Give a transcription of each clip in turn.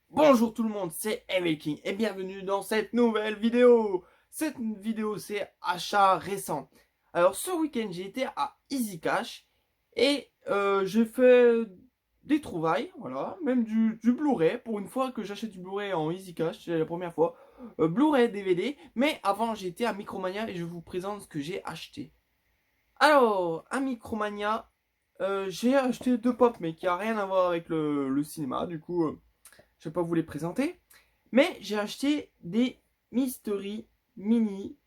Bonjour tout le monde, c'est Evelking et bienvenue dans cette nouvelle vidéo. Cette vidéo c'est achat récent. Alors ce week-end j'ai été à Easy Cash et j'ai fait des trouvailles, voilà, même du Blu-ray. Pour une fois que j'achète du Blu-ray en Easy Cash, c'est la première fois. Blu-ray, DVD, mais avant j'ai été à Micromania et je vous présente ce que j'ai acheté. Alors, à Micromania, j'ai acheté deux pop mais qui a rien à voir avec le cinéma, du coup je vais pas vous les présenter. Mais j'ai acheté des Mystery Mini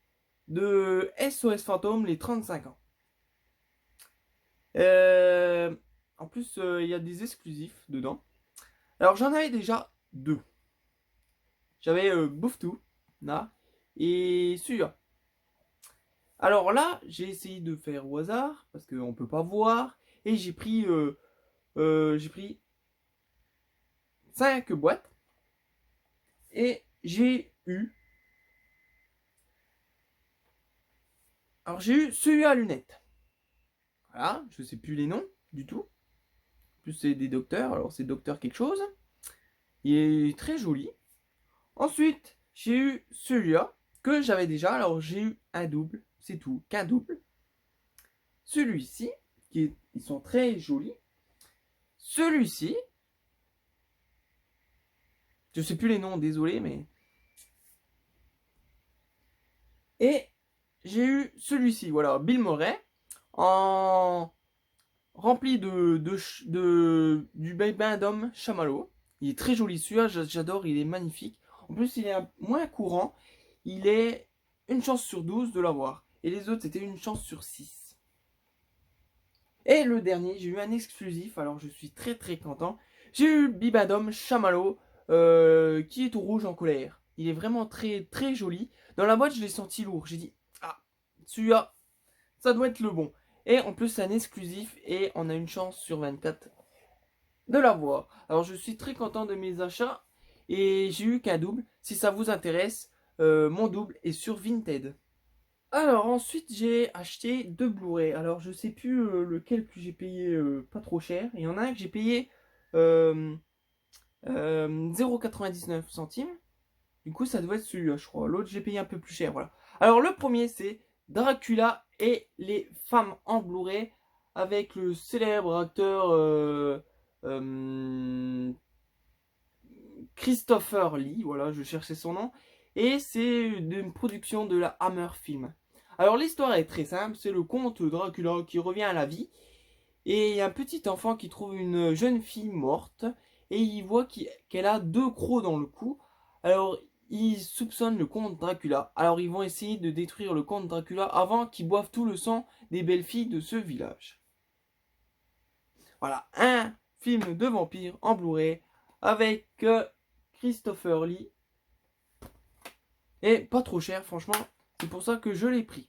de SOS Fantôme, les 35 ans. Euh, En plus, il y a des exclusifs dedans. Alors, j'en avais déjà deux. J'avais Bouffe-Tout, là, et celui-là. Alors là, j'ai essayé de faire au hasard, parce qu'on peut pas voir, et j'ai pris 5 boîtes, et j'ai eu... Alors, j'ai eu celui à lunettes. Voilà, je sais plus les noms du tout. En plus, c'est des docteurs, alors c'est docteur quelque chose. Il est très joli. Ensuite, j'ai eu celui-là que j'avais déjà. Alors, j'ai eu un double, c'est tout, qu'un double. Celui-ci, ils sont très jolis. Celui-ci, je sais plus les noms, désolé, mais. Et j'ai eu celui-ci, voilà, Bill Murray, en rempli du bain d'homme chamallow. Il est très joli celui-là, j'adore, il est magnifique. En plus, il est moins courant. Il est une chance sur 12 de l'avoir. Et les autres, c'était une chance sur 6. Et le dernier, j'ai eu un exclusif, alors je suis très très content. J'ai eu Bibadom Chamallow, qui est au rouge en colère. Il est vraiment très très joli. Dans la boîte, je l'ai senti lourd. J'ai dit, ah, celui-là, ça doit être le bon. Et en plus, c'est un exclusif et on a une chance sur 24 de l'avoir. Alors, je suis très content de mes achats et j'ai eu qu'un double. Si ça vous intéresse, mon double est sur Vinted. Alors, ensuite, j'ai acheté deux Blu-ray. Alors, je sais plus lequel que j'ai payé pas trop cher. Il y en a un que j'ai payé euh, 0,99 centimes. Du coup, ça doit être celui-là, je crois. L'autre, j'ai payé un peu plus cher, voilà. Alors, le premier, c'est Dracula et les femmes en Blu-ray avec le célèbre acteur euh, Christopher Lee. Voilà, je cherchais son nom. Et c'est une production de la Hammer Film. Alors, l'histoire est très simple. C'est le comte Dracula qui revient à la vie. Et il y a un petit enfant qui trouve une jeune fille morte. Et il voit qu'elle a deux crocs dans le cou. Alors, ils soupçonnent le comte Dracula. Alors, ils vont essayer de détruire le comte Dracula avant qu'il boive tout le sang des belles filles de ce village. Voilà, un film de vampire en Blu-ray avec Christopher Lee. Et pas trop cher, franchement. C'est pour ça que je l'ai pris.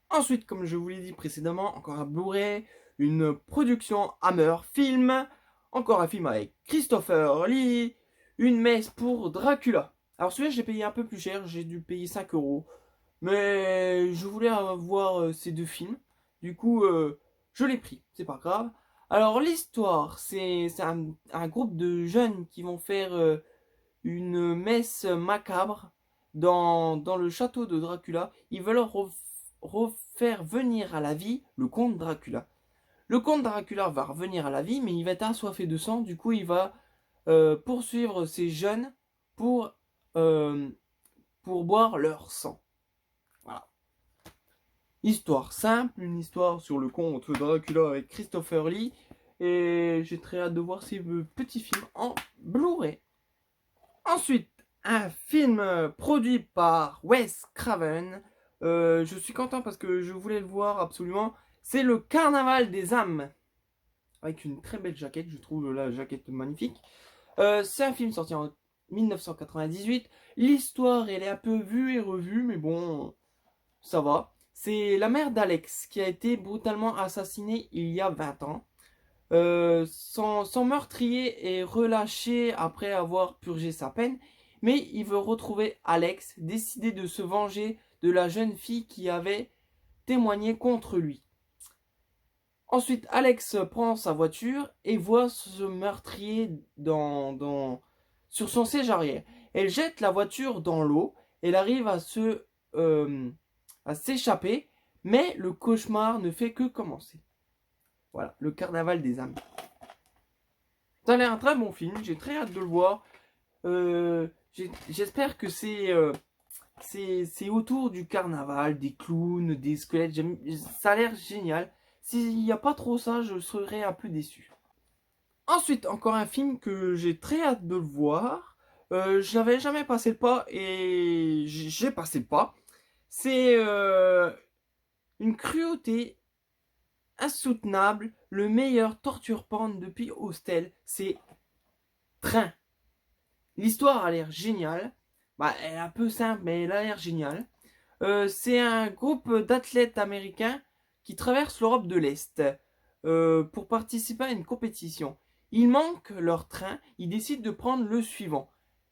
Ensuite, comme je vous l'ai dit précédemment, encore un Blu-ray, une production Hammer Film, encore un film avec Christopher Lee, une messe pour Dracula. Alors celui-là, j'ai payé un peu plus cher, j'ai dû payer 5 euros. Mais je voulais avoir ces deux films. Du coup, je l'ai pris, c'est pas grave. Alors l'histoire, c'est un groupe de jeunes qui vont faire une messe macabre dans le château de Dracula. Ils veulent refaire venir à la vie le comte Dracula. Le comte Dracula va revenir à la vie, mais il va être assoiffé de sang. Du coup, il va poursuivre ces jeunes pour, euh, pour boire leur sang. Voilà. Histoire simple, une histoire sur le comte Dracula avec Christopher Lee. Et j'ai très hâte de voir ces petits films en Blu-ray. Ensuite, un film produit par Wes Craven. Je suis content parce que je voulais le voir absolument. C'est le Carnaval des âmes. Avec une très belle jaquette, je trouve la jaquette magnifique. C'est un film sorti en 1998. L'histoire, elle est un peu vue et revue, mais bon, ça va. C'est la mère d'Alex qui a été brutalement assassinée il y a 20 ans. Son meurtrier est relâché après avoir purgé sa peine, mais il veut retrouver Alex, décidé de se venger de la jeune fille qui avait témoigné contre lui. Ensuite, Alex prend sa voiture et voit ce meurtrier sur son siège arrière. Elle jette la voiture dans l'eau. Elle arrive à s'échapper, mais le cauchemar ne fait que commencer. Voilà, le carnaval des âmes. Ça a l'air un très bon film, j'ai très hâte de le voir. J'espère que c'est autour du carnaval, des clowns, des squelettes. Ça a l'air génial. S'il n'y a pas trop ça, je serais un peu déçu. Ensuite, encore un film que j'ai très hâte de le voir. Je n'avais jamais passé le pas et j'ai passé le pas. C'est une cruauté insoutenable, le meilleur torture porn depuis Hostel. C'est Train. L'histoire a l'air géniale. Bah, elle est un peu simple, mais elle a l'air géniale. C'est un groupe d'athlètes américains qui traversent l'Europe de l'Est pour participer à une compétition. Ils manquent leur train, ils décident de prendre le suivant.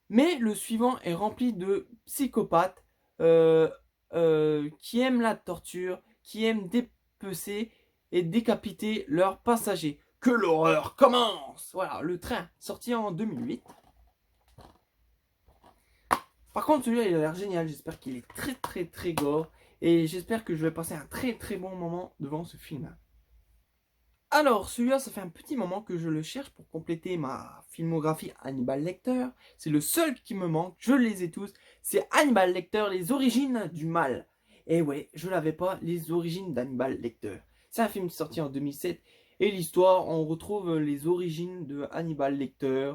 Mais le suivant est rempli de psychopathes qui aiment la torture, qui aiment dépecer et décapiter leurs passagers. Que l'horreur commence! Voilà, le train, sorti en 2008. Par contre, celui-là, il a l'air génial. J'espère qu'il est très très très gore. Et j'espère que je vais passer un très très bon moment devant ce film. Alors, celui-là, ça fait un petit moment que je le cherche pour compléter ma filmographie Hannibal Lecter. C'est le seul qui me manque. Je les ai tous. C'est Hannibal Lecter, les origines du mal. Et ouais, je l'avais pas, les origines d'Hannibal Lecter. C'est un film sorti en 2007. Et l'histoire, on retrouve les origines de Hannibal Lecter.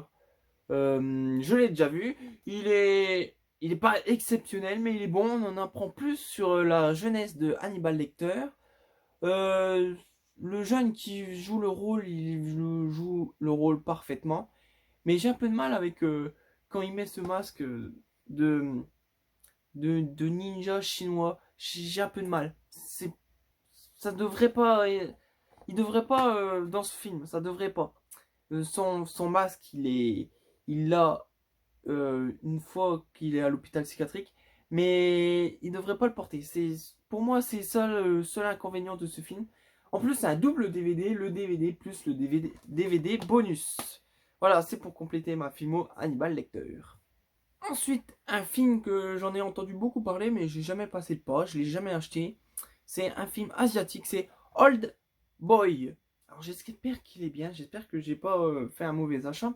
Je l'ai déjà vu. Il est pas exceptionnel, mais il est bon. On en apprend plus sur la jeunesse de Hannibal Lecter. Euh, le jeune qui joue le rôle, il joue le rôle parfaitement. Mais j'ai un peu de mal avec quand il met ce masque de, de ninja chinois. J'ai un peu de mal. Ça devrait pas. Il devrait pas dans ce film. Ça devrait pas. Son masque, il l'a une fois qu'il est à l'hôpital psychiatrique, mais il devrait pas le porter. Pour moi, c'est ça le seul inconvénient de ce film. En plus, c'est un double DVD, le DVD plus le DVD bonus. Voilà, c'est pour compléter ma filmo Hannibal Lecter. Ensuite, un film que j'en ai entendu beaucoup parler, mais j'ai jamais passé le pas, je l'ai jamais acheté. C'est un film asiatique, c'est Old Boy. Alors j'espère qu'il est bien, j'espère que j'ai pas fait un mauvais achat.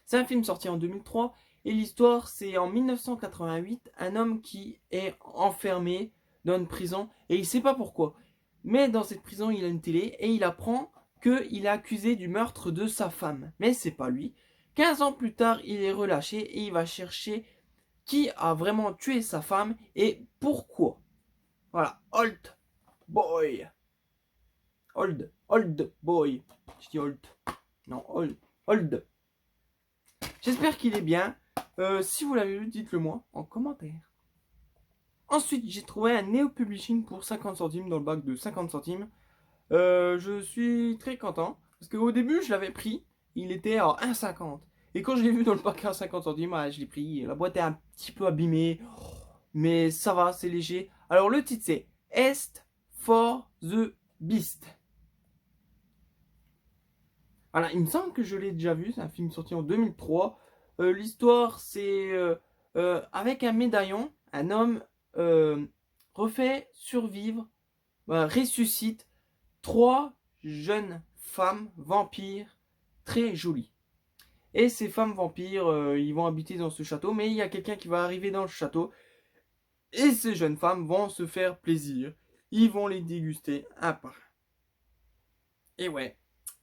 C'est un film sorti en 2003 et l'histoire c'est en 1988, un homme qui est enfermé dans une prison et il sait pas pourquoi. Mais dans cette prison il a une télé et il apprend qu'il est accusé du meurtre de sa femme. Mais c'est pas lui. 15 ans plus tard, il est relâché et il va chercher qui a vraiment tué sa femme et pourquoi. Voilà, Old Boy. Old Boy. Je dis Old. Non, Old. J'espère qu'il est bien. Si vous l'avez vu, dites-le moi en commentaire. Ensuite, j'ai trouvé un Neo Publishing pour 50 centimes dans le bac de 50 centimes. Je suis très content parce qu'au début, je l'avais pris. Il était à 1,50. Et quand je l'ai vu dans le paquet à 50 centimes, je l'ai pris. La boîte est un petit peu abîmée. Mais ça va, c'est léger. Alors le titre c'est Est for the Beast. Voilà, il me semble que je l'ai déjà vu. C'est un film sorti en 2003. L'histoire c'est avec un médaillon, un homme refait survivre, ressuscite 3 jeunes femmes vampires très jolies. Et ces femmes vampires, ils vont habiter dans ce château, mais il y a quelqu'un qui va arriver dans le château. Et ces jeunes femmes vont se faire plaisir. Ils vont les déguster un par un. Et ouais.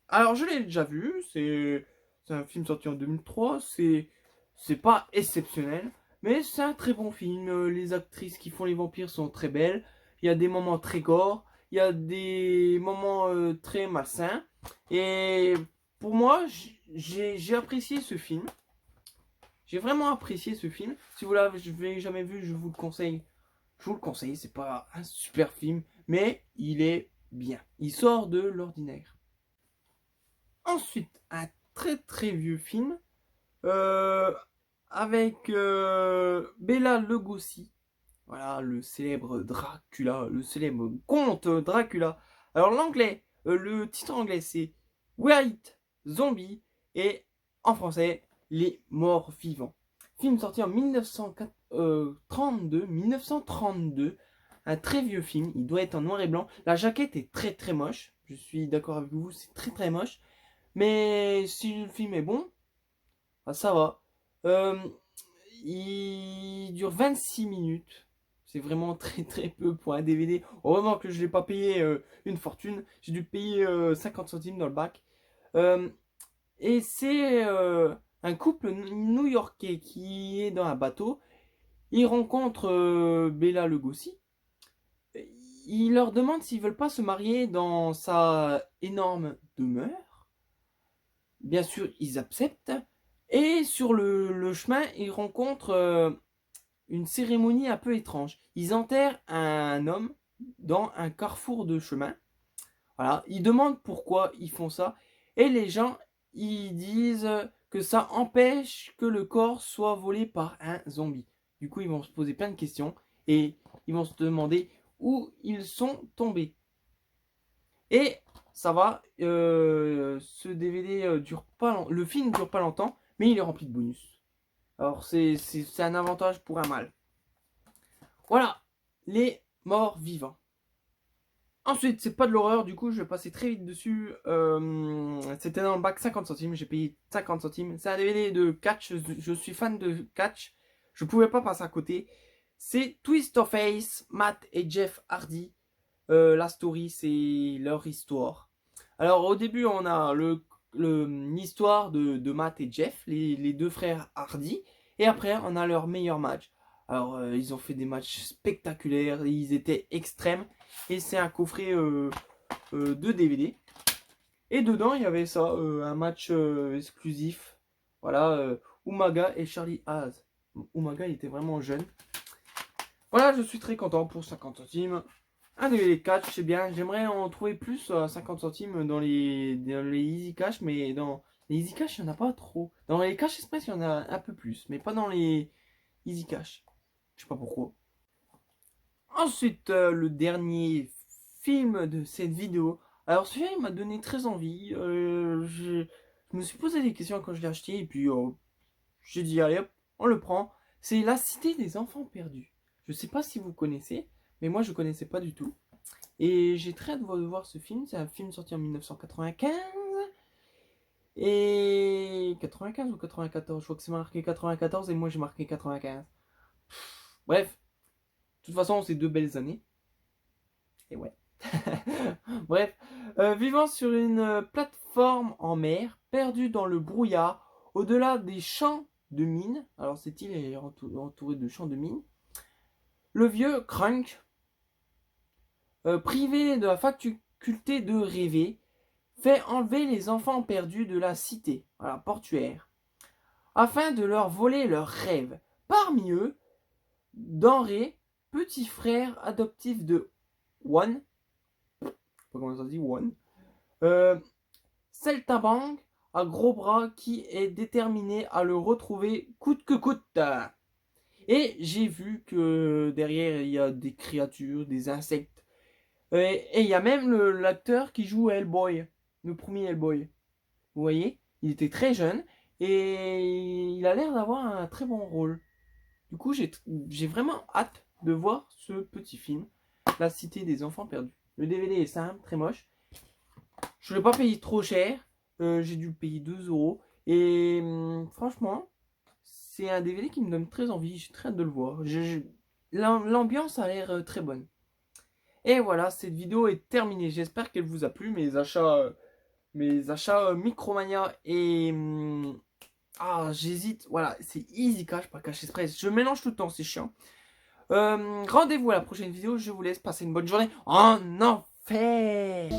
Alors je l'ai déjà vu, c'est un film sorti en 2003, c'est pas exceptionnel, mais c'est un très bon film. Les actrices qui font les vampires sont très belles. Il y a des moments très gore, il y a des moments très malsains. Et pour moi, j'ai apprécié ce film. J'ai vraiment apprécié ce film. Si vous l'avez jamais vu, je vous le conseille. Je vous le conseille, c'est pas un super film, mais il est bien. Il sort de l'ordinaire. Ensuite, un très très vieux film euh, avec Bela Lugosi. Voilà, le célèbre Dracula, le célèbre comte Dracula. Alors l'anglais, Le titre anglais c'est White Zombie et en français Les Morts Vivants. Film sorti en 1932. Un très vieux film, il doit être en noir et blanc. La jaquette est très très moche. Je suis d'accord avec vous, c'est très très moche. Mais si le film est bon, bah, ça va. Il dure 26 minutes. C'est vraiment très très peu pour un DVD. Heureusement que je ne l'ai pas payé une fortune. J'ai dû payer 50 centimes dans le bac. Et c'est un couple new-yorkais qui est dans un bateau. Il rencontre Bela Lugosi. Il leur demande s'ils veulent pas se marier dans sa énorme demeure. Bien sûr, ils acceptent. Et sur le chemin, ils rencontrent une cérémonie un peu étrange. Ils enterrent un homme dans un carrefour de chemin. Voilà, ils demandent pourquoi ils font ça. Et les gens, ils disent que ça empêche que le corps soit volé par un zombie. Du coup, ils vont se poser plein de questions et ils vont se demander où ils sont tombés. Et ça va, ce DVD dure pas le film dure pas longtemps, mais il est rempli de bonus. Alors c'est un avantage pour un mal. Voilà, les morts vivants. Ensuite, c'est pas de l'horreur, du coup je vais passer très vite dessus. C'était dans le bac 50 centimes, j'ai payé 50 centimes. C'est un DVD de catch, je suis fan de catch. Je pouvais pas passer à côté. C'est Twist of Face, Matt et Jeff Hardy. La story, c'est leur histoire. Alors au début, on a l'histoire de Matt et Jeff, les deux frères Hardy. Et après, on a leur meilleur match. Alors, ils ont fait des matchs spectaculaires, ils étaient extrêmes. Et c'est un coffret de DVD. Et dedans, il y avait ça, un match exclusif. Voilà, Umaga et Charlie Haas. Umaga, il était vraiment jeune. Voilà, je suis très content pour 50 centimes. Un DVD catch, c'est bien. J'aimerais en trouver plus à 50 centimes dans les Easy Cash, mais dans les Easy Cash, il n'y en a pas trop. Dans les Cash Express, il y en a un peu plus, mais pas dans les Easy Cash. Je sais pas pourquoi. Ensuite, le dernier film de cette vidéo. Alors celui-là, il m'a donné très envie. Je me suis posé des questions quand je l'ai acheté, et puis j'ai dit, allez hop, on le prend. C'est La Cité des Enfants Perdus. Je sais pas si vous connaissez, mais moi je connaissais pas du tout. Et j'ai très hâte de voir ce film. C'est un film sorti en 1995. Et 95 ou 94, je crois que c'est marqué 94 et moi j'ai marqué 95. Bref, de toute façon c'est deux belles années. Et ouais. Bref, vivant sur une plateforme en mer, perdu dans le brouillard, au-delà des champs de mines. Alors cette île est entourée de champs de mines. Le vieux Crunk, privé de la faculté de rêver, fait enlever les enfants perdus de la cité, voilà, portuaire, afin de leur voler leurs rêves. Parmi eux, Denré, petit frère adoptif de One, je sais pas comment ça se dit, One, Saltimbanque, à gros bras, qui est déterminé à le retrouver coûte que coûte. Et j'ai vu que derrière il y a des créatures, des insectes. Et il y a même l'acteur qui joue Hellboy, le premier Hellboy. Vous voyez, il était très jeune et il a l'air d'avoir un très bon rôle. Du coup, j'ai vraiment hâte de voir ce petit film, La Cité des Enfants Perdus. Le DVD est simple, très moche. Je ne l'ai pas payé trop cher. J'ai dû payer 2 euros. Et franchement, c'est un DVD qui me donne très envie. J'ai très hâte de le voir. L'ambiance a l'air très bonne. Et voilà, cette vidéo est terminée. J'espère qu'elle vous a plu. Mes achats Micromania et... j'hésite. Voilà, c'est Easy Cash, pas Cash Express. Je mélange tout le temps, c'est chiant. Rendez-vous à la prochaine vidéo. Je vous laisse passer une bonne journée en enfer.